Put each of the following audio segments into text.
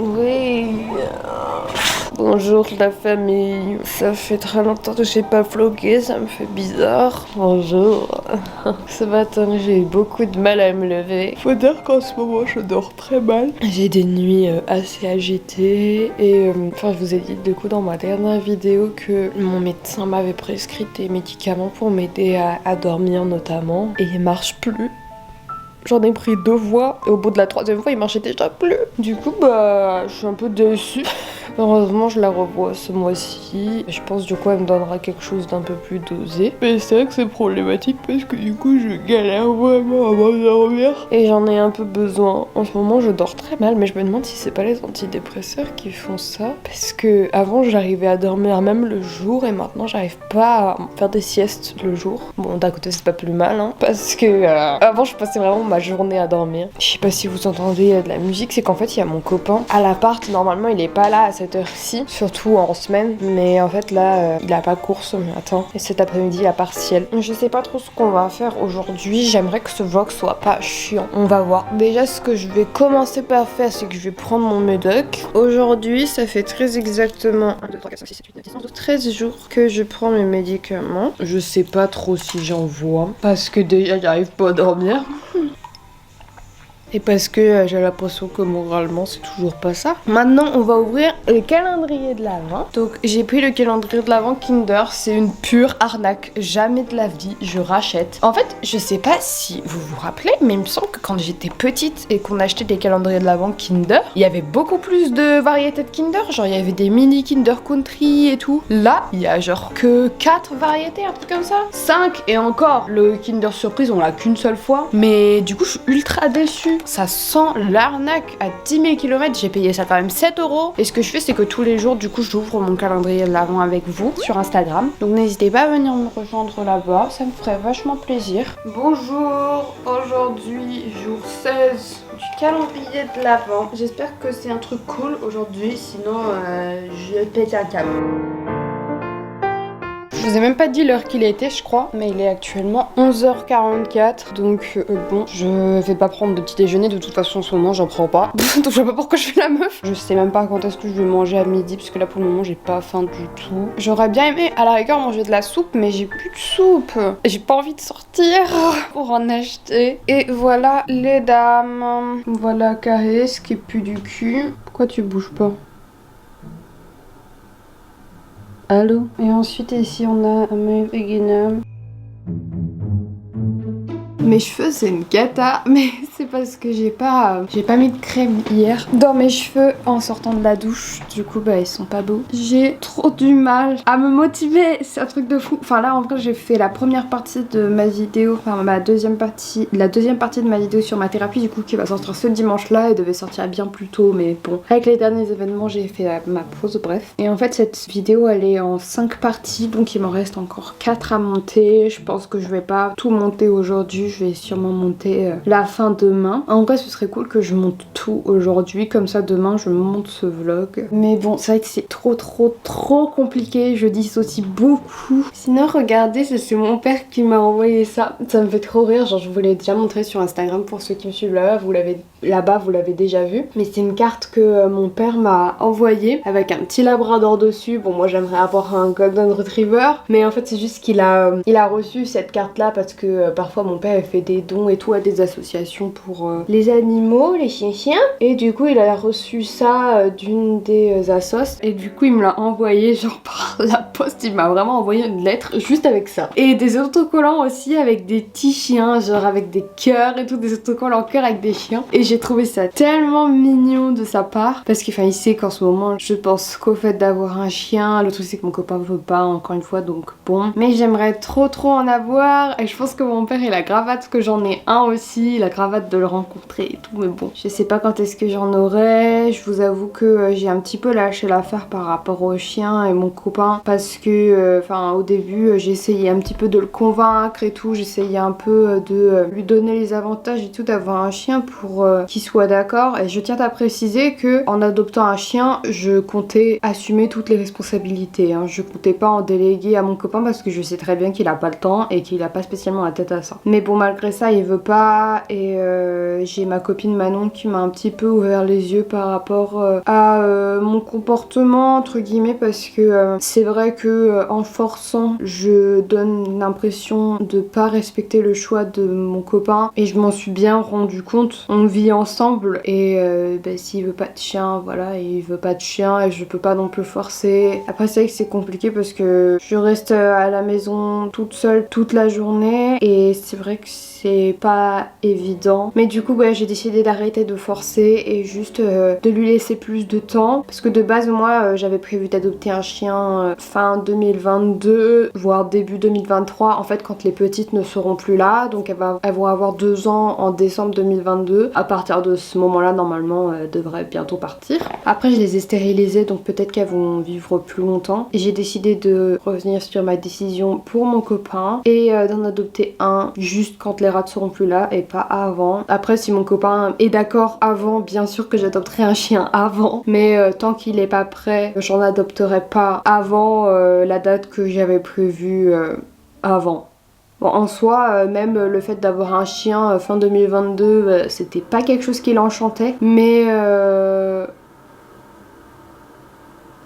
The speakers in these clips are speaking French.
Oui. Bonjour la famille. Ça fait très longtemps que j'ai pas vlogué, ça me fait bizarre. Bonjour. Ce matin j'ai eu beaucoup de mal à me lever. Faut dire qu'en ce moment je dors très mal. J'ai des nuits assez agitées et enfin je vous ai dit du coup dans ma dernière vidéo que mon médecin m'avait prescrit des médicaments pour m'aider à dormir notamment et il marche plus. J'en ai pris 2 fois et au bout de la 3e fois il marchait déjà plus. Du coup bah je suis un peu déçue. Heureusement je la revois ce mois-ci. Je pense du coup elle me donnera quelque chose d'un peu plus dosé. Mais c'est vrai que c'est problématique parce que du coup je galère vraiment à m'endormir. Et j'en ai un peu besoin. En ce moment je dors très mal mais je me demande si c'est pas les antidépresseurs qui font ça. Parce que avant j'arrivais à dormir même le jour et maintenant j'arrive pas à faire des siestes le jour. Bon d'un côté c'est pas plus mal hein. Parce que avant je passais vraiment ma journée à dormir. Je sais pas si vous entendez de la musique, c'est qu'en fait il y a mon copain à l'appart, normalement il est pas là à cette heure-ci, surtout en semaine, mais en fait là il a pas cours ce matin et cet après-midi il a partiel. Je sais pas trop ce qu'on va faire aujourd'hui, j'aimerais que ce vlog soit pas chiant, on va voir. Déjà ce que je vais commencer par faire c'est que je vais prendre mon médoc. Aujourd'hui ça fait très exactement 1, 2, 3, 4, 5, 6, 7, 8, 9, 10, 11, 12, 13 jours que je prends mes médicaments. Je sais pas trop si j'en vois parce que déjà j'arrive pas à dormir. Et parce que j'ai l'impression que moralement c'est toujours pas ça. Maintenant on va ouvrir le calendrier de l'Avent. Donc j'ai pris le calendrier de l'Avent Kinder. C'est une pure arnaque. Jamais de la vie je rachète. En fait je sais pas si vous vous rappelez, mais il me semble que quand j'étais petite et qu'on achetait des calendriers de l'Avent Kinder, il y avait beaucoup plus de variétés de Kinder. Genre il y avait des mini Kinder Country et tout. Là il y a genre que 4 variétés, un truc comme ça. 5 et encore. Le Kinder Surprise on l'a qu'une seule fois. Mais du coup je suis ultra déçue. Ça sent l'arnaque à 10 000 km, j'ai payé ça quand même 7 €. Et ce que je fais, c'est que tous les jours, du coup, j'ouvre mon calendrier de l'Avent avec vous sur Instagram. Donc n'hésitez pas à venir me rejoindre là-bas, ça me ferait vachement plaisir. Bonjour, aujourd'hui, jour 16 du calendrier de l'Avent. J'espère que c'est un truc cool aujourd'hui, sinon je pète un câble. Je vous ai même pas dit l'heure qu'il était, je crois, mais il est actuellement 11h44, donc bon, je vais pas prendre de petit déjeuner, de toute façon en ce moment j'en prends pas, donc je sais pas pourquoi je fais la meuf. Je sais même pas quand est-ce que je vais manger à midi, parce que là pour le moment j'ai pas faim du tout. J'aurais bien aimé à la rigueur manger de la soupe, mais j'ai plus de soupe, j'ai pas envie de sortir pour en acheter. Et voilà les dames, voilà Carré, ce qui pue du cul. Pourquoi tu bouges pas? Allô? Et ensuite ici on a mes Veganum. Mes cheveux c'est une cata, mais c'est parce que j'ai pas mis de crème hier dans mes cheveux en sortant de la douche. Du coup bah ils sont pas beaux. J'ai trop du mal à me motiver, c'est un truc de fou. Enfin là en vrai j'ai fait la première partie de ma vidéo, enfin la deuxième partie de ma vidéo sur ma thérapie du coup qui va sortir ce dimanche là. Elle devait sortir bien plus tôt mais bon avec les derniers événements j'ai fait ma pause bref. Et en fait cette vidéo elle est en 5 parties donc il m'en reste encore 4 à monter. Je pense que je vais pas tout monter aujourd'hui. Je vais sûrement monter la fin demain. En vrai ce serait cool que je monte tout aujourd'hui, comme ça demain je monte ce vlog. Mais bon c'est vrai que c'est trop compliqué, je dissocie beaucoup. Sinon regardez, c'est mon père qui m'a envoyé ça. Ça me fait trop rire, genre je vous l'ai déjà montré sur Instagram pour ceux qui me suivent là-bas, vous l'avez déjà vu. Mais c'est une carte que mon père m'a envoyée avec un petit labrador dessus. Bon moi j'aimerais avoir un golden retriever, mais en fait c'est juste qu'il a reçu cette carte là parce que parfois mon père fait des dons et tout à des associations pour les animaux, les chiens. Et du coup il a reçu ça d'une des assos et du coup il me l'a envoyé genre par la poste. Il m'a vraiment envoyé une lettre juste avec ça. Et des autocollants aussi avec des petits chiens, genre avec des cœurs et tout, des autocollants cœur avec des chiens. Et j'ai trouvé ça tellement mignon de sa part parce qu'il il sait qu'en ce moment je pense qu'au fait d'avoir un chien. Le truc c'est que mon copain veut pas encore une fois donc bon. Mais j'aimerais trop en avoir et je pense que mon père il a grave hâte que j'en ai un aussi. Il a grave hâte de le rencontrer et tout mais bon je sais pas quand est-ce que j'en aurai. Je vous avoue que j'ai un petit peu lâché l'affaire par rapport au chien et mon copain parce que au début j'ai essayé un petit peu de le convaincre et tout. J'essayais un peu de lui donner les avantages et tout d'avoir un chien pour qu'il soit d'accord. Et je tiens à préciser que en adoptant un chien je comptais assumer toutes les responsabilités hein. Je comptais pas en déléguer à mon copain parce que je sais très bien qu'il a pas le temps et qu'il a pas spécialement la tête à ça. Mais bon malgré ça il veut pas et j'ai ma copine Manon qui m'a un petit peu ouvert les yeux par rapport à mon comportement entre guillemets, parce que c'est vrai que en forçant je donne l'impression de pas respecter le choix de mon copain, et je m'en suis bien rendu compte. On vit ensemble et s'il veut pas de chien, voilà, il veut pas de chien et je peux pas non plus forcer. Après c'est vrai que c'est compliqué parce que je reste à la maison toute seule toute la journée et c'est vrai que c'est pas évident, mais du coup j'ai décidé d'arrêter de forcer et juste de lui laisser plus de temps, parce que de base moi j'avais prévu d'adopter un chien fin 2022 voire début 2023, en fait quand les petites ne seront plus là, donc elles vont avoir 2 ans en décembre 2022. À partir de ce moment là normalement elles devraient bientôt partir. Après je les ai stérilisées, donc peut-être qu'elles vont vivre plus longtemps, et j'ai décidé de revenir sur ma décision pour mon copain et d'en adopter un juste quand les rats seront plus là et pas avant. Après si mon copain est d'accord avant, bien sûr que j'adopterai un chien avant, mais tant qu'il est pas prêt, j'en adopterai pas avant la date que j'avais prévue avant. Bon, en soi, même le fait d'avoir un chien fin 2022, c'était pas quelque chose qui l'enchantait, mais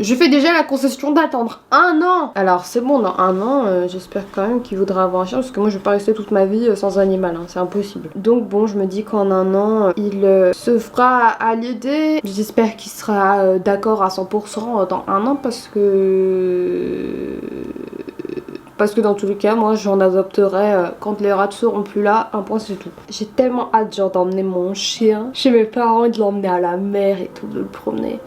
je fais déjà la concession d'attendre 1 an. Alors c'est bon, dans 1 an, j'espère quand même qu'il voudra avoir un chien, parce que moi je vais pas rester toute ma vie sans animal, hein, c'est impossible. Donc bon, je me dis qu'en 1 an, il se fera à l'idée. J'espère qu'il sera d'accord à 100% dans 1 an, parce que dans tous les cas, moi j'en adopterai quand les rats seront plus là, un point c'est tout. J'ai tellement hâte genre d'emmener mon chien chez mes parents et de l'emmener à la mer et tout, de le promener.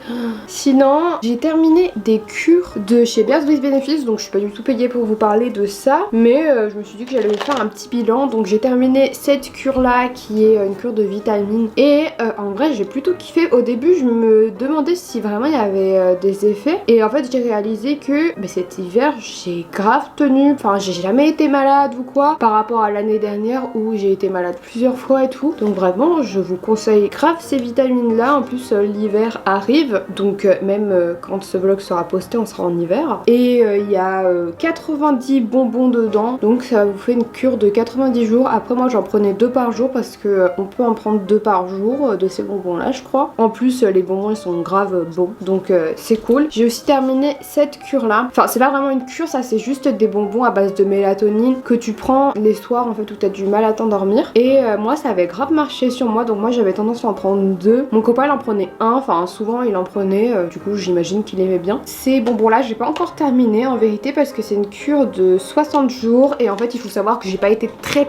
Sinon, j'ai terminé des cures de chez Bears with Benefits, donc je suis pas du tout payée pour vous parler de ça, mais je me suis dit que j'allais faire un petit bilan. Donc j'ai terminé cette cure là qui est une cure de vitamines, et en vrai j'ai plutôt kiffé. Au début je me demandais si vraiment il y avait des effets, et en fait j'ai réalisé que cet hiver j'ai grave tenu. Enfin j'ai jamais été malade ou quoi par rapport à l'année dernière où j'ai été malade plusieurs fois et tout. Donc vraiment je vous conseille grave ces vitamines là. En plus l'hiver arrive, donc même quand ce vlog sera posté on sera en hiver, et il y a 90 bonbons dedans, donc ça vous fait une cure de 90 jours. Après moi j'en prenais 2 par jour parce que on peut en prendre 2 par jour de ces bonbons là je crois. En plus les bonbons ils sont grave bons, donc c'est cool. J'ai aussi terminé cette cure là, enfin c'est pas vraiment une cure, ça c'est juste des bonbons à base de mélatonine que tu prends les soirs en fait où t'as du mal à t'endormir, et moi ça avait grave marché sur moi, donc moi j'avais tendance à en prendre 2. Mon copain il en prenait 1, enfin souvent il en prenait, du coup j'imagine qu'il aimait bien. Ces bonbons là j'ai pas encore terminé en vérité parce que c'est une cure de 60 jours, et en fait il faut savoir que j'ai pas été très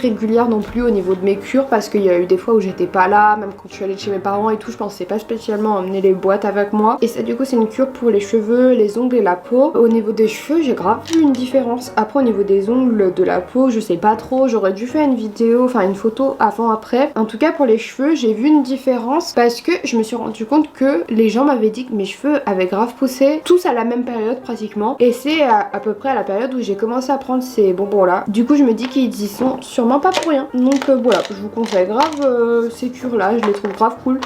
régulière non plus au niveau de mes cures, parce qu'il y a eu des fois où j'étais pas là, même quand je suis allée chez mes parents et tout, je pensais pas spécialement emmener les boîtes avec moi. Et ça du coup c'est une cure pour les cheveux, les ongles et la peau. Au niveau des cheveux j'ai grave vu une différence. Après au niveau des ongles, de la peau, je sais pas trop, j'aurais dû faire une vidéo, enfin une photo avant après. En tout cas pour les cheveux j'ai vu une différence parce que je me suis rendu compte que les gens m'avaient dit que mes cheveux avaient grave poussé, tous à la même période pratiquement, et c'est à peu près à la période où j'ai commencé à prendre ces bonbons là. Du coup je me dis qu'ils y sont sûrement pas pour rien, donc voilà, je vous conseille grave ces cures là, je les trouve grave cool.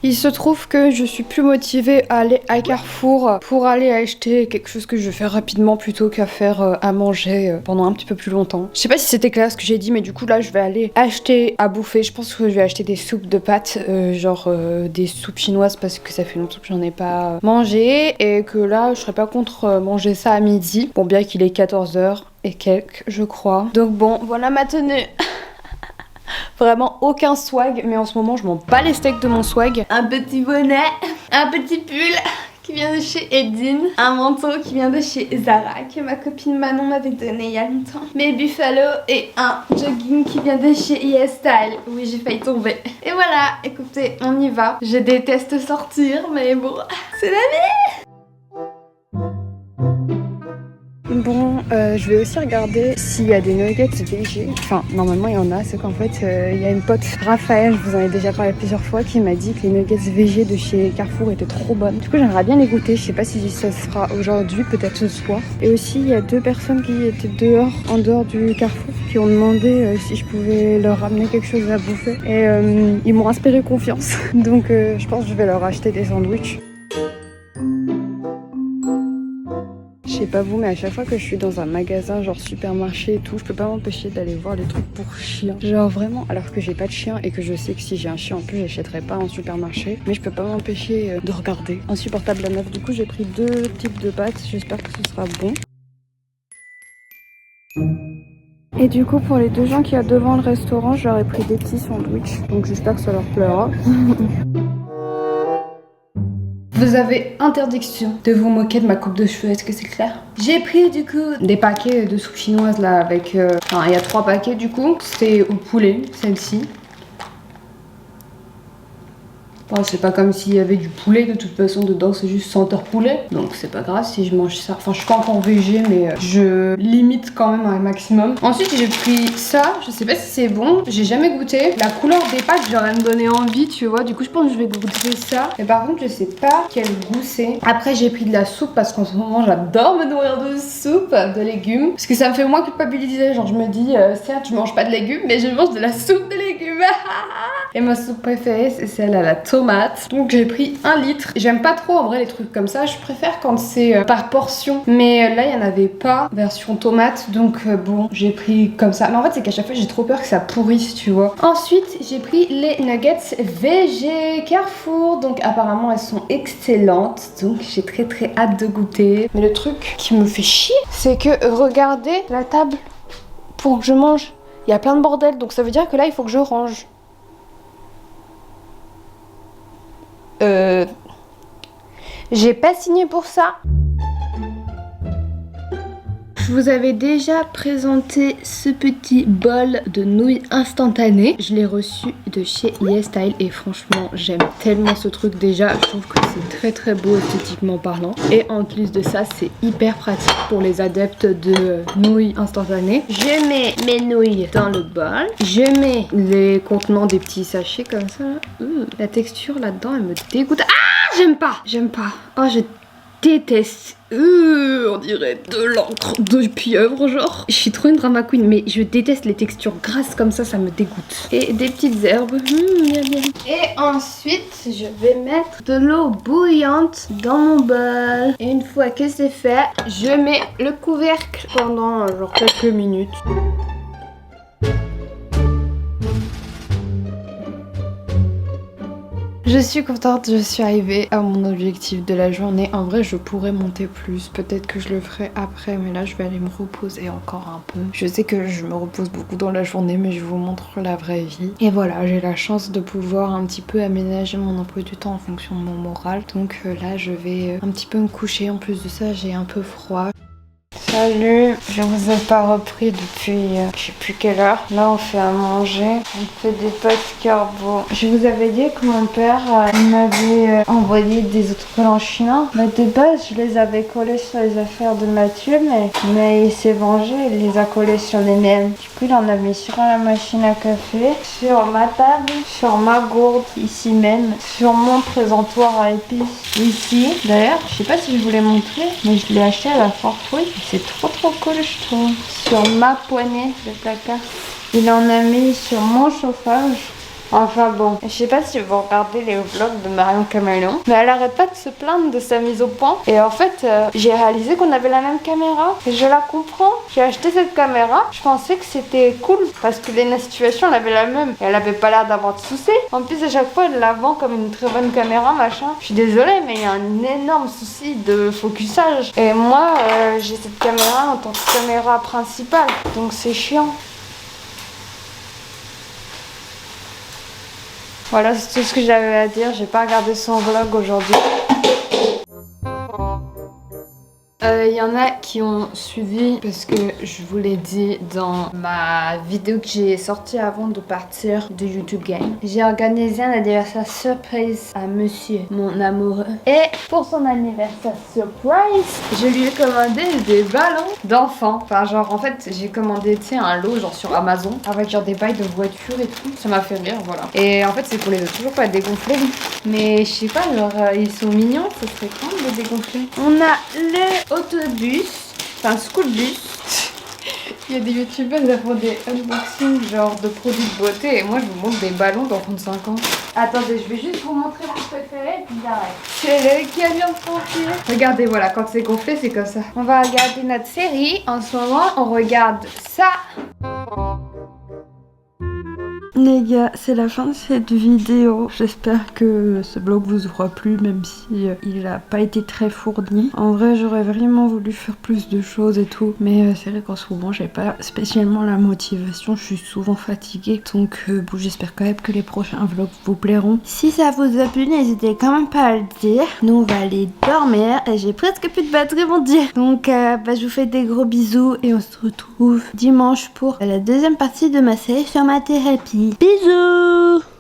Il se trouve que je suis plus motivée à aller à Carrefour pour aller acheter quelque chose que je vais faire rapidement plutôt qu'à faire à manger pendant un petit peu plus longtemps. Je sais pas si c'était clair ce que j'ai dit, mais du coup là je vais aller acheter à bouffer. Je pense que je vais acheter des soupes de pâtes, genre des soupes chinoises, parce que ça fait longtemps que j'en ai pas mangé, et que là je serais pas contre manger ça à midi. Bon, bien qu'il est 14h et quelques je crois. Donc bon, voilà ma tenue. Vraiment aucun swag, mais en ce moment je m'en bats les steaks de mon swag. Un petit bonnet, un petit pull qui vient de chez Edine, un manteau qui vient de chez Zara que ma copine Manon m'avait donné il y a longtemps, mes Buffalo, et un jogging qui vient de chez YesStyle. Oui, j'ai failli tomber. Et voilà, écoutez, on y va. Je déteste sortir, mais bon, c'est la vie. Bon, je vais aussi regarder s'il y a des nuggets végé. Enfin, normalement il y en a, c'est qu'en fait, il y a une pote, Raphaël, je vous en ai déjà parlé plusieurs fois, qui m'a dit que les nuggets végé de chez Carrefour étaient trop bonnes. Du coup, j'aimerais bien les goûter. Je sais pas si ça se fera aujourd'hui, peut-être ce soir. Et aussi, il y a 2 personnes qui étaient dehors, en dehors du Carrefour, qui ont demandé si je pouvais leur ramener quelque chose à bouffer. Et ils m'ont inspiré confiance. Donc, je pense que je vais leur acheter des sandwichs. Je sais pas vous, mais à chaque fois que je suis dans un magasin, genre supermarché et tout, je peux pas m'empêcher d'aller voir les trucs pour chiens. Genre vraiment, alors que j'ai pas de chien et que je sais que si j'ai un chien en plus, j'achèterai pas en supermarché. Mais je peux pas m'empêcher de regarder. Insupportable la meuf. Du coup, j'ai pris 2 types de pâtes. J'espère que ce sera bon. Et du coup, pour les 2 gens qui y a devant le restaurant, je leur ai pris des petits sandwichs. Donc j'espère que ça leur plaira. Vous avez interdiction de vous moquer de ma coupe de cheveux, est-ce que c'est clair? J'ai pris du coup des paquets de soupe chinoise là avec... Enfin, il y a 3 paquets du coup. C'est au poulet, celle-ci. Bon, c'est pas comme s'il y avait du poulet, de toute façon dedans c'est juste senteur poulet. Donc c'est pas grave si je mange ça. Enfin je suis pas encore végé mais je limite quand même un maximum. Ensuite j'ai pris ça, je sais pas si c'est bon, j'ai jamais goûté. La couleur des pâtes j'aurais me donné envie tu vois, du coup je pense que je vais goûter ça. Mais par contre je sais pas quel goût c'est. Après j'ai pris de la soupe parce qu'en ce moment j'adore me nourrir de soupe, de légumes. Parce que ça me fait moins culpabiliser, genre je me dis certes je mange pas de légumes mais je mange de la soupe de légumes. Et ma soupe préférée c'est celle à la tomate. Donc j'ai pris 1 litre. J'aime pas trop en vrai les trucs comme ça. Je préfère quand c'est par portion. Mais là il y en avait pas version tomate. Donc bon j'ai pris comme ça. Mais en fait c'est qu'à chaque fois j'ai trop peur que ça pourrisse tu vois. Ensuite j'ai pris les nuggets VG Carrefour. Donc apparemment elles sont excellentes. Donc j'ai très hâte de goûter. Mais le truc qui me fait chier c'est que regardez la table pour que je mange. Il y a plein de bordel. Donc ça veut dire que là il faut que je range. J'ai pas signé pour ça. Je vous avais déjà présenté ce petit bol de nouilles instantanées. Je l'ai reçu de chez YesStyle et franchement j'aime tellement ce truc déjà. Je trouve que c'est très beau esthétiquement parlant. Et en plus de ça c'est hyper pratique pour les adeptes de nouilles instantanées. Je mets mes nouilles dans le bol. Je mets les contenants des petits sachets comme ça. La texture là-dedans elle me dégoûte. Ah j'aime pas. Oh je déteste. On dirait de l'encre de pieuvre genre. Je suis trop une drama queen mais je déteste les textures grasses comme ça me dégoûte. Et des petites herbes. Bien. Et ensuite je vais mettre de l'eau bouillante dans mon bol. Et une fois que c'est fait, je mets le couvercle pendant genre quelques minutes. Je suis contente, je suis arrivée à mon objectif de la journée. En vrai, je pourrais monter plus. Peut-être que je le ferai après, mais là, je vais aller me reposer encore un peu. Je sais que je me repose beaucoup dans la journée, mais je vous montre la vraie vie. Et voilà, j'ai la chance de pouvoir un petit peu aménager mon emploi du temps en fonction de mon moral. Donc là, je vais un petit peu me coucher. En plus de ça, j'ai un peu froid. Salut, je vous ai pas repris depuis je sais plus quelle heure. Là on fait à manger, on fait des pâtes carbo. Je vous avais dit que mon père m'avait envoyé des autocollants chinois. Mais de base je les avais collés sur les affaires de Mathieu mais il s'est vengé, il les a collés sur les miennes. Du coup il en a mis sur la machine à café, sur ma table, sur ma gourde, ici même, sur mon présentoir à épices, ici. D'ailleurs je sais pas si je vous l'ai montré mais je l'ai acheté à la Fortfruit. C'est trop cool je trouve. Sur ma poignée de placard. Il en a mis sur mon chauffage. Enfin bon, je sais pas si vous regardez les vlogs de Marion Caméléon, mais elle arrête pas de se plaindre de sa mise au point. Et en fait, j'ai réalisé qu'on avait la même caméra. Et je la comprends. J'ai acheté cette caméra, je pensais que c'était cool parce que Lena Situation, elle avait la même. Et elle avait pas l'air d'avoir de soucis. En plus, à chaque fois, elle la vend comme une très bonne caméra, machin. Je suis désolée, mais il y a un énorme souci de focusage. Et moi, j'ai cette caméra en tant que caméra principale. Donc c'est chiant. Voilà, c'est tout ce que j'avais à dire. J'ai pas regardé son vlog aujourd'hui. Il y en a qui ont suivi parce que je vous l'ai dit dans ma vidéo que j'ai sortie avant de partir de YouTube Game. J'ai organisé un anniversaire surprise à monsieur, mon amoureux. Et pour son anniversaire surprise, je lui ai commandé des ballons d'enfants. Enfin genre en fait j'ai commandé tu sais un lot genre sur Amazon avec genre des bails de voitures et tout. Ça m'a fait rire voilà. Et en fait c'est pour les toujours pas dégonfler. Mais je sais pas genre ils sont mignons, ça serait cool de les dégonfler. On a le autobus, enfin school bus. Il y a des youtubeurs qui font des unboxings genre de produits de beauté et moi je vous montre des ballons d'enfants de 5 ans. Attendez, je vais juste vous montrer mon préféré, puis j'arrête. C'est le camion de pompier. Regardez, voilà, quand c'est gonflé, c'est comme ça. On va regarder notre série. En ce moment, on regarde ça. Les gars, c'est la fin de cette vidéo. J'espère que ce vlog vous aura plu, même si il a pas été très fourni. En vrai, j'aurais vraiment voulu faire plus de choses et tout, mais c'est vrai qu'en ce moment, j'ai pas spécialement la motivation. Je suis souvent fatiguée, donc bon, j'espère quand même que les prochains vlogs vous plairont. Si ça vous a plu, n'hésitez quand même pas à le dire. Nous, on va aller dormir et j'ai presque plus de batterie, mon dieu. Donc, je vous fais des gros bisous et on se retrouve dimanche pour la deuxième partie de ma série sur ma thérapie. Bisous!